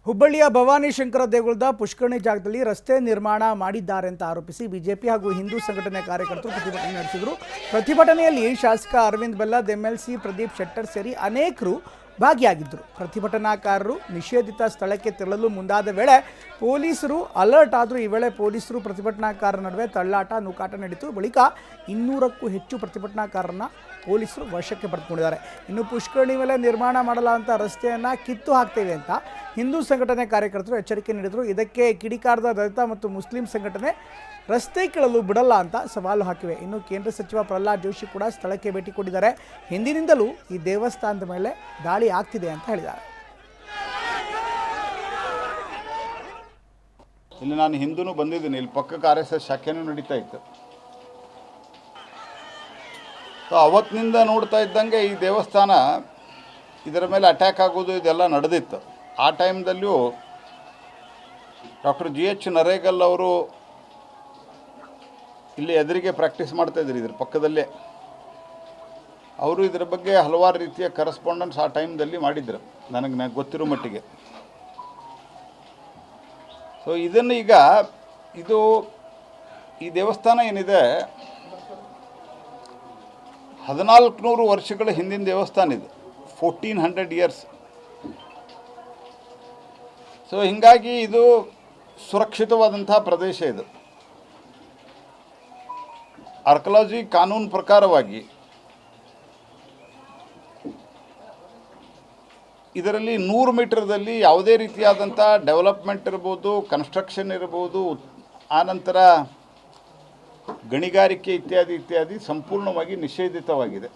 ಹುಬ್ಬಳ್ಳಿಯ ಭವಾನಿ ಶಂಕರ ದೇಗುಲದ ಪುಷ್ಕರಣಿ ಜಾಗದಲ್ಲಿ ರಸ್ತೆ ನಿರ್ಮಾಣ ಮಾಡಿದ್ದಾರೆ ಅಂತ ಆರೋಪಿಸಿ ಬಿಜೆಪಿ ಹಾಗೂ ಹಿಂದೂ ಸಂಘಟನೆ ಕಾರ್ಯಕರ್ತರು ಪ್ರತಿಭಟನೆ ನಡೆಸಿದರು. ಪ್ರತಿಭಟನೆಯಲ್ಲಿ ಶಾಸಕ ಅರವಿಂದ್ ಬೆಲ್ಲದ್, ಎಂಎಲ್ಸಿ ಪ್ರದೀಪ್ ಶೆಟ್ಟರ್ ಸೇರಿ ಅನೇಕರು ಭಾಗಿಯಾಗಿದ್ದರು. ಪ್ರತಿಭಟನಾಕಾರರು ನಿಷೇಧಿತ ಸ್ಥಳಕ್ಕೆ ತೆರಳಲು ಮುಂದಾದ ವೇಳೆ ಪೊಲೀಸರು ಅಲರ್ಟ್ ಆದರೂ. ಈ ವೇಳೆ ಪೊಲೀಸರು ಪ್ರತಿಭಟನಾಕಾರರ ನಡುವೆ ತಳ್ಳಾಟ ನೂಕಾಟ ನಡೆಯಿತು. ಬಳಿಕ 200ಕ್ಕೂ ಹೆಚ್ಚು ಪ್ರತಿಭಟನಾಕಾರರನ್ನ ಪೊಲೀಸರು ವಶಕ್ಕೆ ಪಡೆದುಕೊಂಡಿದ್ದಾರೆ. ಇನ್ನು ಪುಷ್ಕರಣಿ ಮೇಲೆ ನಿರ್ಮಾಣ ಮಾಡಲಾದಂಥ ರಸ್ತೆಯನ್ನು ಕಿತ್ತು ಹಾಕ್ತೇವೆ ಅಂತ ಹಿಂದೂ ಸಂಘಟನೆ ಕಾರ್ಯಕರ್ತರು ಎಚ್ಚರಿಕೆ ನೀಡಿದರು. ಇದಕ್ಕೆ ಕಿಡಿಕಾರದ ದಲಿತ ಮತ್ತು ಮುಸ್ಲಿಂ ಸಂಘಟನೆ ರಸ್ತೆ ಕೇಳಲು ಬಿಡಲ್ಲ ಅಂತ ಸವಾಲು ಹಾಕಿವೆ. ಇನ್ನು ಕೇಂದ್ರ ಸಚಿವ ಪ್ರಹ್ಲಾದ್ ಜೋಶಿ ಕೂಡ ಸ್ಥಳಕ್ಕೆ ಭೇಟಿ ಕೊಟ್ಟಿದ್ದಾರೆ. ಹಿಂದಿನಿಂದಲೂ ಈ ದೇವಸ್ಥಾನದ ಮೇಲೆ ದಾಳಿ ಆಗ್ತಿದೆ ಅಂತ ಹೇಳಿದ್ದಾರೆ. ಇಲ್ಲಿ ನಾನು ಹಿಂದೂ ಬಂದಿದ್ದೀನಿ. ಇಲ್ಲಿ ಪಕ್ಕಕ್ಕೆ RSS ಶಾಖೆನೂ ನಡೀತಾ ಇತ್ತು. ಸೊ ಅವತ್ತಿನಿಂದ ನೋಡ್ತಾ ಇದ್ದಂಗೆ ಈ ದೇವಸ್ಥಾನ ಇದರ ಮೇಲೆ ಅಟ್ಯಾಕ್ ಆಗೋದು ಇದೆಲ್ಲ ನಡೆದಿತ್ತು. ಆ ಟೈಮ್ದಲ್ಲಿಯೂ ಡಾಕ್ಟರ್ GH ನರೇಗಲ್ ಅವರು ಇಲ್ಲಿ ಎದುರಿಗೆ ಪ್ರಾಕ್ಟೀಸ್ ಮಾಡ್ತಾಯಿದ್ರು, ಇದ್ರ ಪಕ್ಕದಲ್ಲೇ. ಅವರು ಇದರ ಬಗ್ಗೆ ಹಲವಾರು ರೀತಿಯ ಕರೆಸ್ಪಾಂಡೆನ್ಸ್ ಆ ಟೈಮ್ದಲ್ಲಿ ಮಾಡಿದ್ರು, ನನಗೆ ಗೊತ್ತಿರೋ ಮಟ್ಟಿಗೆ. ಸೊ ಇದನ್ನು ಈಗ ಈ ದೇವಸ್ಥಾನ ಏನಿದೆ 1400 ವರ್ಷಗಳ ಹಿಂದಿನ ದೇವಸ್ಥಾನ ಇದು, 1400 ಇಯರ್ಸ್. ಸೊ ಹೀಗಾಗಿ ಇದು ಸುರಕ್ಷಿತವಾದಂಥ ಪ್ರದೇಶ. ಇದು ಆರ್ಕಿಯಾಲಜಿ ಕಾನೂನು ಪ್ರಕಾರವಾಗಿ ಇದರಲ್ಲಿ 100 ಮೀಟರ್ದಲ್ಲಿ ಯಾವುದೇ ರೀತಿಯಾದಂಥ ಡೆವಲಪ್ಮೆಂಟ್ ಇರ್ಬೋದು, ಕನ್ಸ್ಟ್ರಕ್ಷನ್ ಇರ್ಬೋದು, ಆನಂತರ ಗಣಿಗಾರಿಕೆ ಇತ್ಯಾದಿ ಸಂಪೂರ್ಣವಾಗಿ ನಿಷೇಧಿತವಾಗಿದೆ.